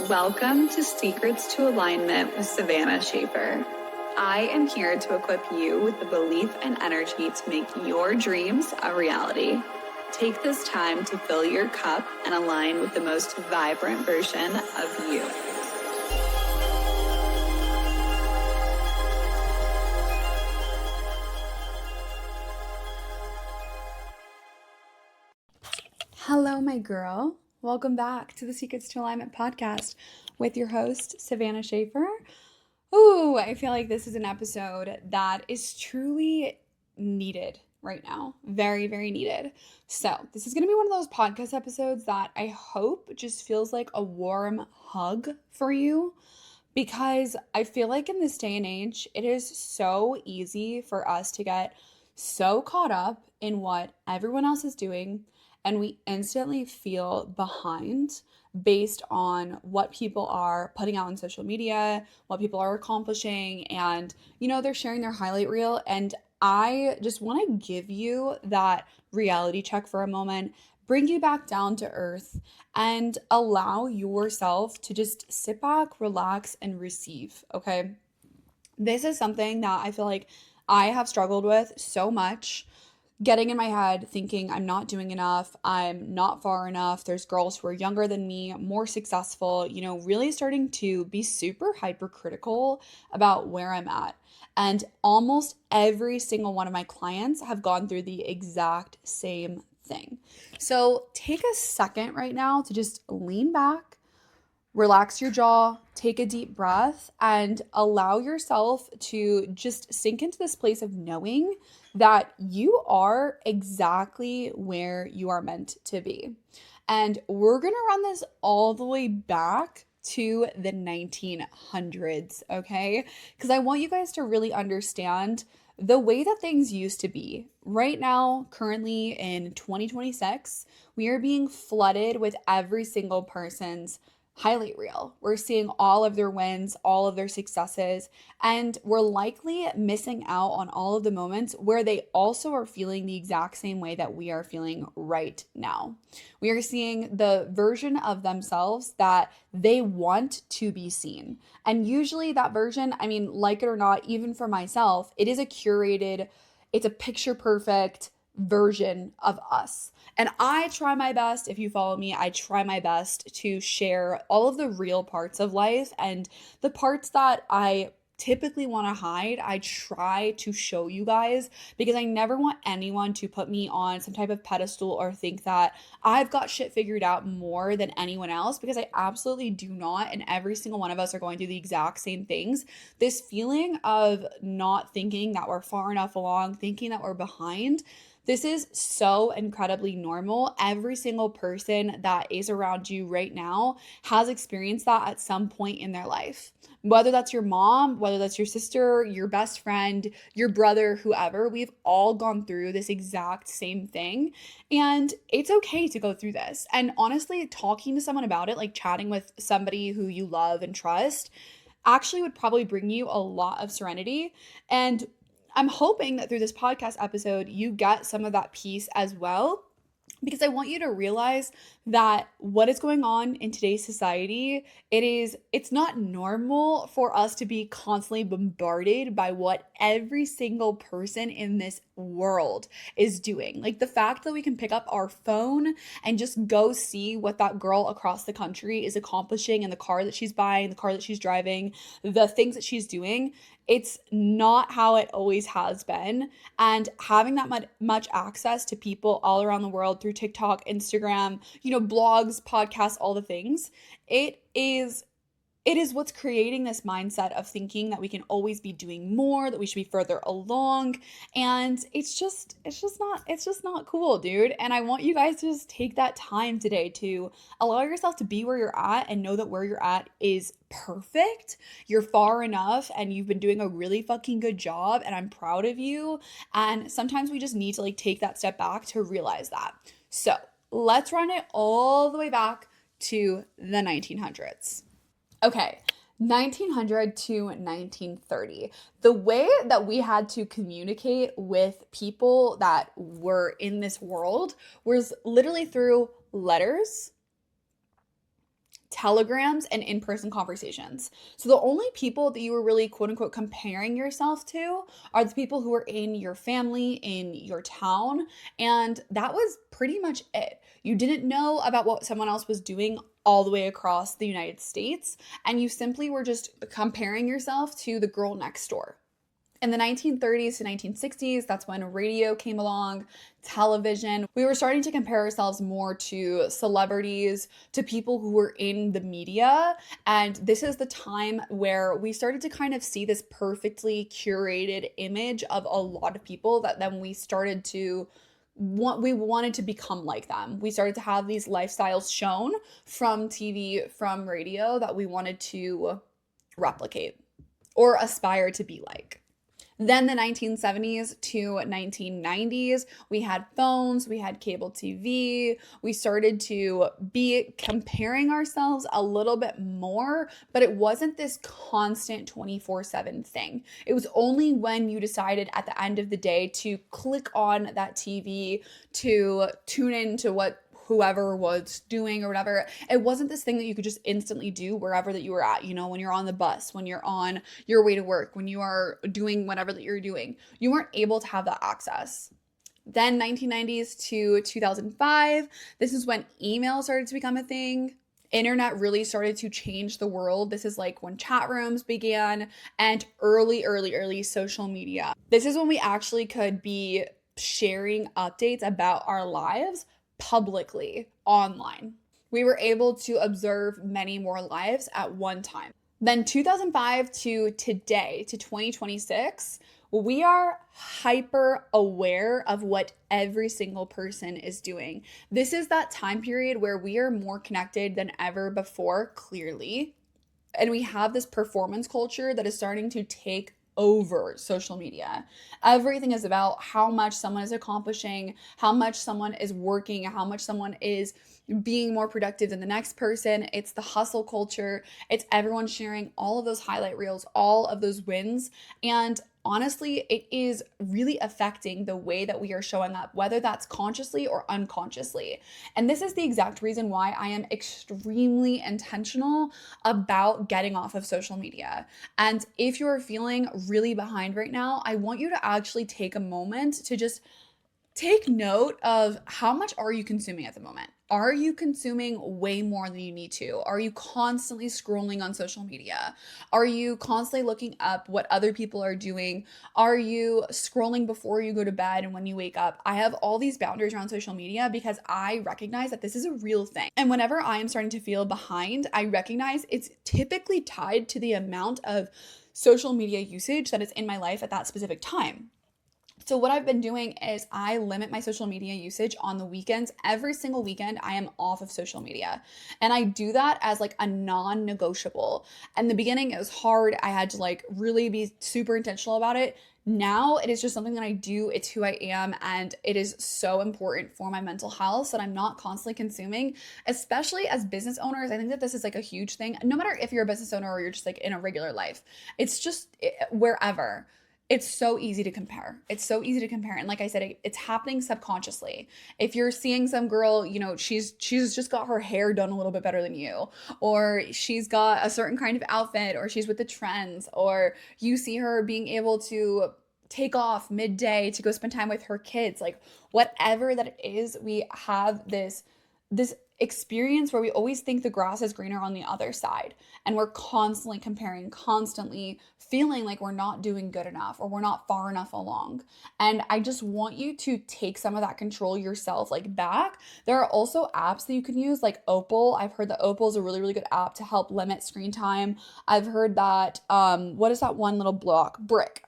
Welcome to Secrets to Alignment with Savannah Schaefer. I am here to equip you with the belief and energy to make your dreams a reality. Take this time to fill your cup and align with the most vibrant version of you. Hello, my girl. Welcome back to the Secrets to Alignment podcast with your host, Savannah Schaefer. Ooh, I feel like this is an episode that is truly needed right now. Very, very needed. So this is going to be one of those podcast episodes that I hope just feels like a warm hug for you, because I feel like in this day and age, it is so easy for us to get so caught up in what everyone else is doing, and we instantly feel behind based on what people are putting out on social media, what people are accomplishing, and they're sharing their highlight reel. And I just want to give you that reality check for a moment, bring you back down to earth, and allow yourself to just sit back, relax, and receive, okay? This is something that I feel like I have struggled with so much, getting in my head thinking I'm not doing enough, I'm not far enough. There's girls who are younger than me, more successful, really starting to be super hypercritical about where I'm at. And almost every single one of my clients have gone through the exact same thing. So take a second right now to just lean back, relax your jaw, take a deep breath, and allow yourself to just sink into this place of knowing that you are exactly where you are meant to be. And we're going to run this all the way back to the 1900s, okay? Because I want you guys to really understand the way that things used to be. Right now, currently in 2026, we are being flooded with every single person's highlight reel. We're seeing all of their wins, all of their successes, and we're likely missing out on all of the moments where they also are feeling the exact same way that we are feeling right now. We are seeing the version of themselves that they want to be seen. And usually that version, like it or not, even for myself, it is a curated, it's a picture perfect version of us. And I try my best, if you follow me, I try my best to share all of the real parts of life, and the parts that I typically want to hide, I try to show you guys, because I never want anyone to put me on some type of pedestal or think that I've got shit figured out more than anyone else, because I absolutely do not. And every single one of us are going through the exact same things. This feeling of not thinking that we're far enough along, thinking that we're behind, this is so incredibly normal. Every single person that is around you right now has experienced that at some point in their life. Whether that's your mom, whether that's your sister, your best friend, your brother, whoever, we've all gone through this exact same thing. And it's okay to go through this. And honestly, talking to someone about it, like chatting with somebody who you love and trust, actually would probably bring you a lot of serenity. And I'm hoping that through this podcast episode, you get some of that peace as well, because I want you to realize that what is going on in today's society, it's not normal for us to be constantly bombarded by what every single person in this world is doing. Like the fact that we can pick up our phone and just go see what that girl across the country is accomplishing in the car that she's buying, the car that she's driving, the things that she's doing. It's not how it always has been. And having that much access to people all around the world through TikTok, Instagram, blogs, podcasts, all the things, it is what's creating this mindset of thinking that we can always be doing more, that we should be further along. And it's just not cool, dude. And I want you guys to just take that time today to allow yourself to be where you're at and know that where you're at is perfect. You're far enough and you've been doing a really fucking good job, and I'm proud of you. And sometimes we just need to take that step back to realize that. So let's run it all the way back to the 1900s. Okay, 1900 to 1930. The way that we had to communicate with people that were in this world was literally through letters, telegrams, and in-person conversations. So the only people that you were really quote unquote comparing yourself to are the people who are in your family, in your town, and that was pretty much it. You didn't know about what someone else was doing all the way across the United States, and you simply were just comparing yourself to the girl next door. In the 1930s to 1960s, that's when radio came along, television. We were starting to compare ourselves more to celebrities, to people who were in the media. And this is the time where we started to kind of see this perfectly curated image of a lot of people that then we started to we wanted to become like them. We started to have these lifestyles shown from TV, from radio that we wanted to replicate or aspire to be like. Then the 1970s to 1990s, we had phones, we had cable TV, we started to be comparing ourselves a little bit more, but it wasn't this constant 24/7 thing. It was only when you decided at the end of the day to click on that TV, to tune into what whoever was doing or whatever. It wasn't this thing that you could just instantly do wherever that you were at, when you're on the bus, when you're on your way to work, when you are doing whatever that you're doing. You weren't able to have that access. Then 1990s to 2005, this is when email started to become a thing. Internet really started to change the world. This is like when chat rooms began and early social media. This is when we actually could be sharing updates about our lives publicly online. We were able to observe many more lives at one time. Then 2005 to today, to 2026, we are hyper aware of what every single person is doing. This is that time period where we are more connected than ever before, clearly. And we have this performance culture that is starting to take over social media. Everything is about how much someone is accomplishing, how much someone is working, how much someone is being more productive than the next person. It's the hustle culture. It's everyone sharing all of those highlight reels, all of those wins. And honestly, it is really affecting the way that we are showing up, whether that's consciously or unconsciously. And this is the exact reason why I am extremely intentional about getting off of social media. And if you're feeling really behind right now, I want you to actually take a moment to just take note of how much are you consuming at the moment. Are you consuming way more than you need to? Are you constantly scrolling on social media? Are you constantly looking up what other people are doing? Are you scrolling before you go to bed and when you wake up? I have all these boundaries around social media because I recognize that this is a real thing. And whenever I am starting to feel behind, I recognize it's typically tied to the amount of social media usage that is in my life at that specific time. So what I've been doing is I limit my social media usage on the weekends. Every single weekend, I am off of social media. And I do that as like a non-negotiable. In the beginning, it was hard. I had to like really be super intentional about it. Now it is just something that I do. It's who I am. And it is so important for my mental health that I'm not constantly consuming, especially as business owners. I think that this is like a huge thing. No matter if you're a business owner or you're just like in a regular life, it's just wherever. It's so easy to compare. It's so easy to compare. And like I said, it's happening subconsciously. If you're seeing some girl, she's just got her hair done a little bit better than you, or she's got a certain kind of outfit, or she's with the trends, or you see her being able to take off midday to go spend time with her kids, like whatever that it is, we have this experience where we always think the grass is greener on the other side, and we're constantly comparing, constantly feeling like we're not doing good enough or we're not far enough along. And I just want you to take some of that control yourself like back. There are also apps that you can use like Opal. I've heard that Opal is a really good app to help limit screen time. I've heard that what is that one little block? Brick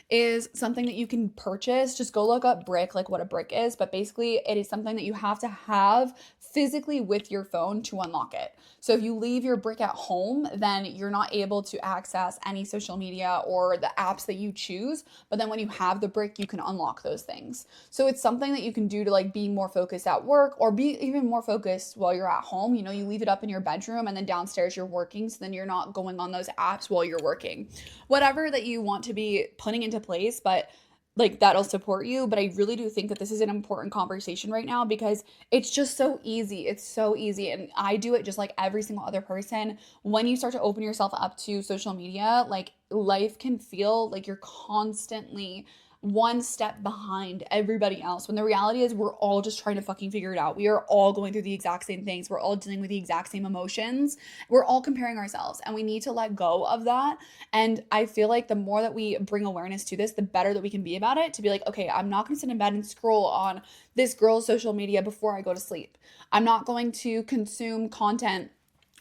is something that you can purchase. Just go look up Brick, like what a brick is, but basically it is something that you have to have physically with your phone to unlock it. So if you leave your brick at home, then you're not able to access any social media or the apps that you choose, but then when you have the brick, you can unlock those things. So it's something that you can do to like be more focused at work or be even more focused while you're at home. You leave it up in your bedroom and then downstairs you're working, so then you're not going on those apps while you're working. Whatever that you want to be putting into place, but like that'll support you. But I really do think that this is an important conversation right now because it's just so easy. It's so easy. And I do it just like every single other person. When you start to open yourself up to social media, like life can feel like you're constantly one step behind everybody else, when the reality is we're all just trying to fucking figure it out. We are all going through the exact same things. We're all dealing with the exact same emotions. We're all comparing ourselves, and we need to let go of that. And I feel like the more that we bring awareness to this, the better that we can be about it. To be like, okay, I'm not going to sit in bed and scroll on this girl's social media before I go to sleep. I'm not going to consume content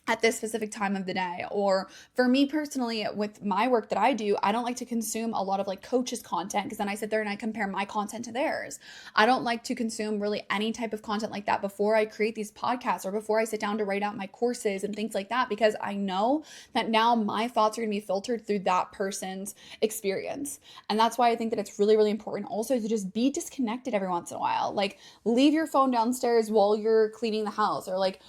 at this specific time of the day. Or for me personally, with my work that I do, I don't like to consume a lot of like coaches content, because then I sit there and I compare my content to theirs. I don't like to consume really any type of content like that before I create these podcasts or before I sit down to write out my courses and things like that, because I know that now my thoughts are going to be filtered through that person's experience. And that's why I think that it's really, really important also to just be disconnected every once in a while. Like, leave your phone downstairs while you're cleaning the house, or like,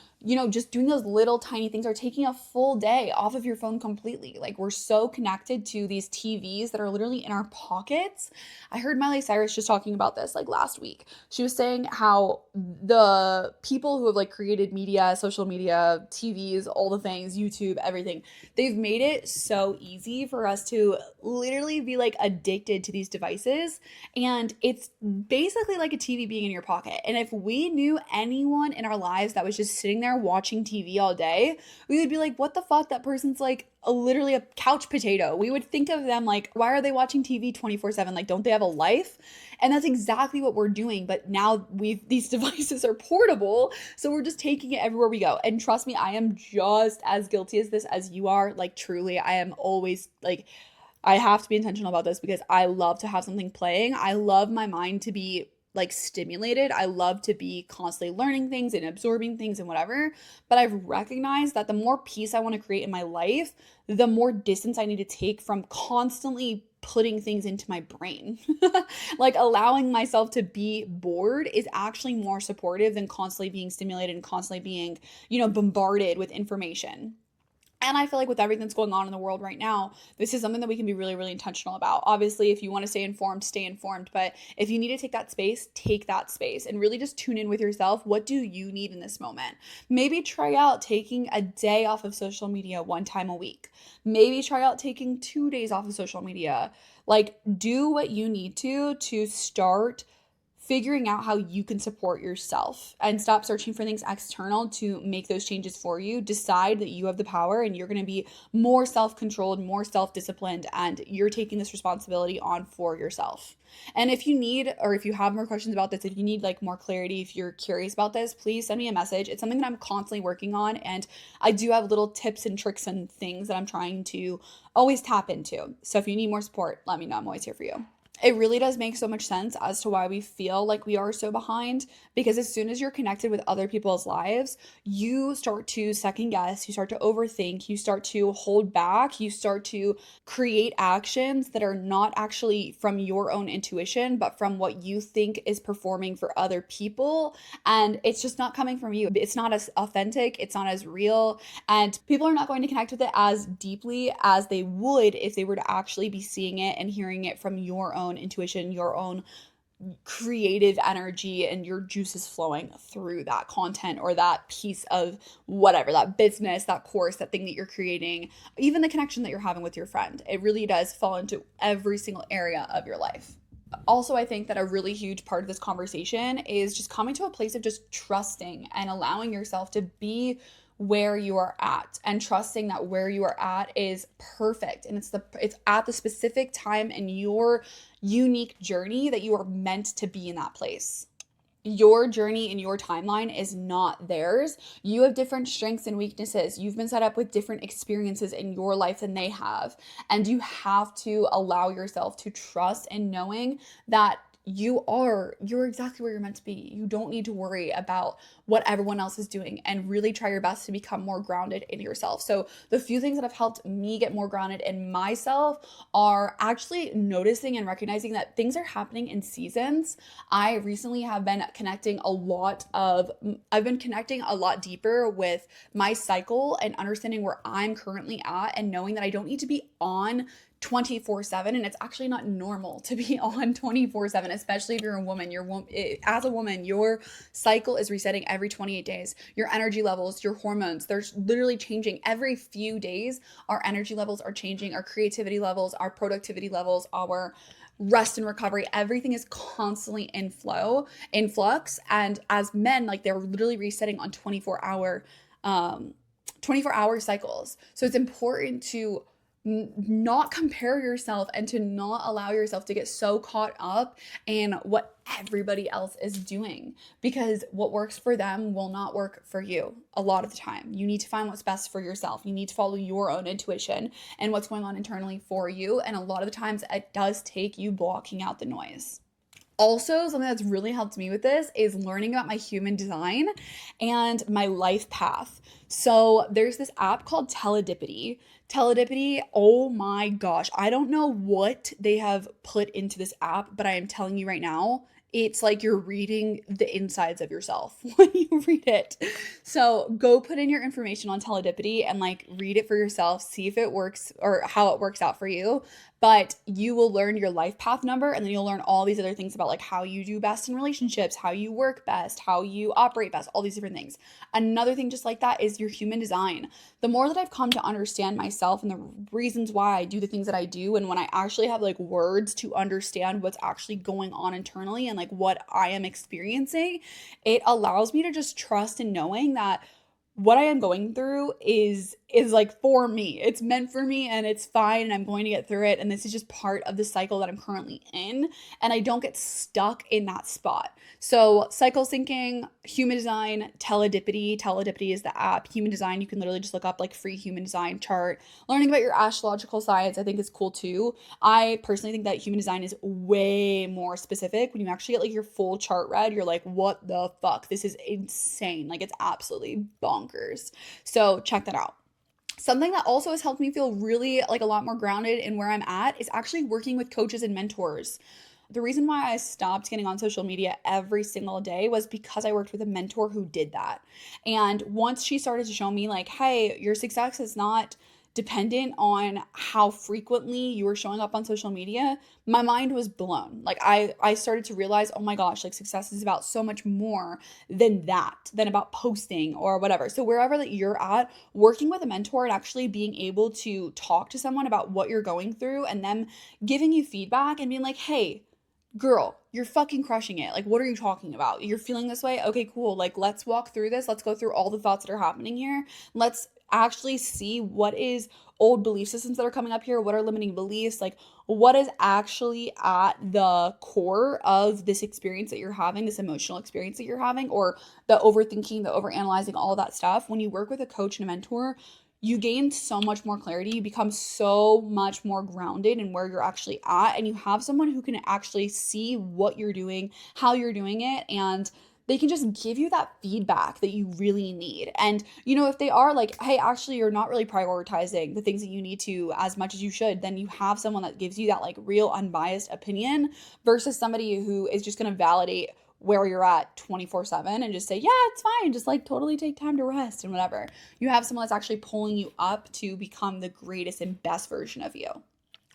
just doing those little tiny things, or taking a full day off of your phone completely. Like, we're so connected to these TVs that are literally in our pockets. I heard Miley Cyrus just talking about this like last week. She was saying how the people who have like created media, social media, TVs, all the things, YouTube, everything, they've made it so easy for us to literally be like addicted to these devices. And it's basically like a TV being in your pocket. And if we knew anyone in our lives that was just sitting there watching TV all day, we would be like, what the fuck? That person's like literally a couch potato. We would think of them like, why are they watching TV 24/7? Like, don't they have a life? And that's exactly what we're doing. But now these devices are portable, so we're just taking it everywhere we go. And trust me, I am just as guilty as this as you are. Like, truly, I am always like, I have to be intentional about this because I love to have something playing. I love my mind to be like stimulated. I love to be constantly learning things and absorbing things and whatever. But I've recognized that the more peace I want to create in my life, the more distance I need to take from constantly putting things into my brain. Like, allowing myself to be bored is actually more supportive than constantly being stimulated and constantly being, bombarded with information. And I feel like with everything that's going on in the world right now, this is something that we can be really, really intentional about. Obviously, if you want to stay informed, stay informed. But if you need to take that space and really just tune in with yourself. What do you need in this moment? Maybe try out taking a day off of social media one time a week. Maybe try out taking 2 days off of social media. Like, do what you need to start figuring out how you can support yourself, and stop searching for things external to make those changes for you. Decide that you have the power and you're going to be more self-controlled, more self-disciplined, and you're taking this responsibility on for yourself. And if you need, or if you have more questions about this, if you need like more clarity, if you're curious about this, please send me a message. It's something that I'm constantly working on, and I do have little tips and tricks and things that I'm trying to always tap into. So if you need more support, let me know. I'm always here for you. It really does make so much sense as to why we feel like we are so behind, because as soon as you're connected with other people's lives, you start to second guess, you start to overthink, you start to hold back, you start to create actions that are not actually from your own intuition, but from what you think is performing for other people. And it's just not coming from you. It's not as authentic, it's not as real, and people are not going to connect with it as deeply as they would if they were to actually be seeing it and hearing it from your own intuition, your own creative energy, and your juices flowing through that content or that piece of whatever, that business, that course, that thing that you're creating, even the connection that you're having with your friend. It really does fall into every single area of your life. Also, I think that a really huge part of this conversation is just coming to a place of just trusting and allowing yourself to be where you are at, and trusting that where you are at is perfect, and it's at the specific time in your unique journey that you are meant to be in that place. Your journey and your timeline is not theirs. You have different strengths and weaknesses. You've been set up with different experiences in your life than they have. And you have to allow yourself to trust in knowing that you're exactly where you're meant to be. You don't need to worry about what everyone else is doing, and really try your best to become more grounded in yourself. So the few things that have helped me get more grounded in myself are actually noticing and recognizing that things are happening in seasons. I recently have been connecting I've been connecting a lot deeper with my cycle and understanding where I'm currently at, and knowing that I don't need to be on 24/7, and it's actually not normal to be on 24/7, especially if you're a woman. As a woman, your cycle is resetting every 28 days. Your energy levels, your hormones, they're literally changing every few days. Our energy levels are changing, our creativity levels, our productivity levels, our rest and recovery, everything is constantly in flux. And as men, like, they're literally resetting on um 24-hour cycles. So it's important to not compare yourself and to not allow yourself to get so caught up in what everybody else is doing, because what works for them will not work for you a lot of the time. You need to find what's best for yourself. You need to follow your own intuition and what's going on internally for you. And a lot of the times it does take you blocking out the noise. Also, something that's really helped me with this is learning about my human design and my life path. So there's this app called Teledipity. Teledipity, oh my gosh, I don't know what they have put into this app, but I am telling you right now, it's like you're reading the insides of yourself when you read it. So go put in your information on Teledipity and like read it for yourself, see if it works or how it works out for you. But you will learn your life path number, and then you'll learn all these other things about like how you do best in relationships, how you work best, how you operate best, all these different things. Another thing just like that is your human design. The more that I've come to understand myself and the reasons why I do the things that I do, and when I actually have like words to understand what's actually going on internally and like what I am experiencing, it allows me to just trust in knowing that what I am going through is like for me. It's meant for me and it's fine, and I'm going to get through it, and this is just part of the cycle that I'm currently in, and I don't get stuck in that spot. So cycle syncing, human design, Teledipity. Teledipity is the app. Human design, you can literally just look up like free human design chart. Learning about your astrological signs I think is cool too. I personally think that human design is way more specific. When you actually get like your full chart read, you're like, what the fuck? This is insane. Like, it's absolutely bonkers. So check that out. Something that also has helped me feel really like a lot more grounded in where I'm at is actually working with coaches and mentors. The reason why I stopped getting on social media every single day was because I worked with a mentor who did that. And once she started to show me like, hey, your success is not dependent on how frequently you were showing up on social media, my mind was blown. Like, I started to realize, oh my gosh, like success is about so much more than that, than about posting or whatever. So wherever that you're at, working with a mentor and actually being able to talk to someone about what you're going through and them giving you feedback and being like, hey, girl, you're fucking crushing it. Like, what are you talking about? You're feeling this way? Okay, cool. Like, let's walk through this. Let's go through all the thoughts that are happening here. Let's actually see what is old belief systems that are coming up here. What are limiting beliefs? Like, what is actually at the core of this experience that you're having, this emotional experience that you're having, or the overthinking, the overanalyzing, all of that stuff. When you work with a coach and a mentor, you gain so much more clarity. You become so much more grounded in where you're actually at, and you have someone who can actually see what you're doing, how you're doing it, and they can just give you that feedback that you really need. And, you know, if they are like, hey, actually, you're not really prioritizing the things that you need to as much as you should, then you have someone that gives you that like real unbiased opinion versus somebody who is just going to validate where you're at 24/7 and just say, yeah, it's fine. Just like totally take time to rest and whatever. You have someone that's actually pulling you up to become the greatest and best version of you.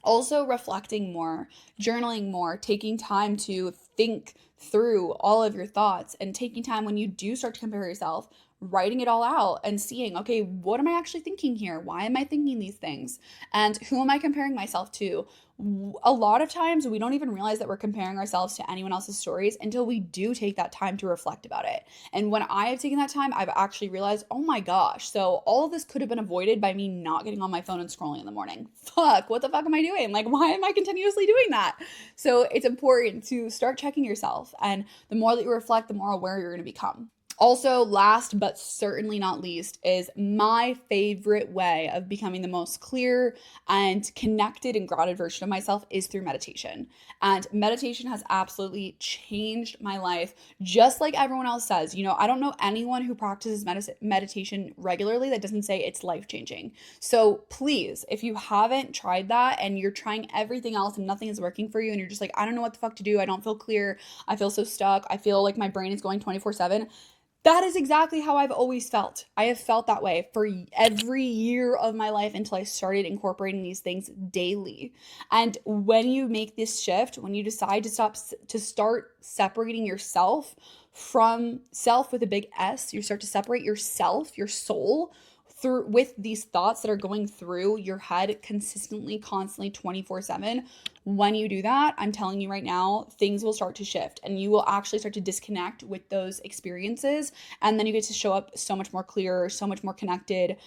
Also, reflecting more, journaling more, taking time to think through all of your thoughts, and taking time when you do start to compare yourself, writing it all out and seeing, okay, what am I actually thinking here? Why am I thinking these things? And who am I comparing myself to? A lot of times we don't even realize that we're comparing ourselves to anyone else's stories until we do take that time to reflect about it. And when I have taken that time, I've actually realized, oh my gosh, so all of this could have been avoided by me not getting on my phone and scrolling in the morning. Fuck, what the fuck am I doing? Like, why am I continuously doing that? So it's important to start checking yourself. And the more that you reflect, the more aware you're going to become. Also, last but certainly not least, is my favorite way of becoming the most clear and connected and grounded version of myself is through meditation. And meditation has absolutely changed my life, just like everyone else says. You know, I don't know anyone who practices meditation regularly that doesn't say it's life-changing. So please, if you haven't tried that and you're trying everything else and nothing is working for you and you're just like, I don't know what the fuck to do, I don't feel clear, I feel so stuck, I feel like my brain is going 24/7, That is exactly how I've always felt. I have felt that way for every year of my life until I started incorporating these things daily. And when you make this shift, when you decide to start separating yourself from self with a big S, you start to separate yourself, your soul through with these thoughts that are going through your head consistently, constantly, 24/7. When you do that, I'm telling you right now, things will start to shift and you will actually start to disconnect with those experiences. And then you get to show up so much more clear, so much more connected.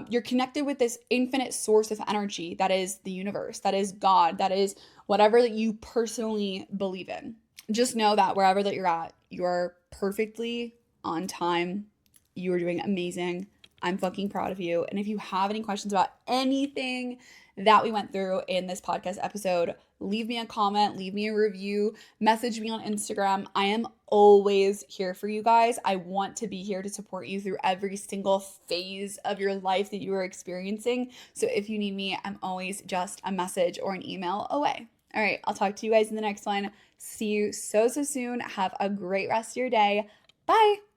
You're connected with this infinite source of energy that is the universe, that is God, that is whatever that you personally believe in. Just know that wherever that you're at, you're perfectly on time. You are doing amazing. I'm fucking proud of you. And if you have any questions about anything that we went through in this podcast episode, leave me a comment, leave me a review, message me on Instagram. I am always here for you guys. I want to be here to support you through every single phase of your life that you are experiencing. So if you need me, I'm always just a message or an email away. All right, I'll talk to you guys in the next one. See you so soon. Have a great rest of your day. Bye.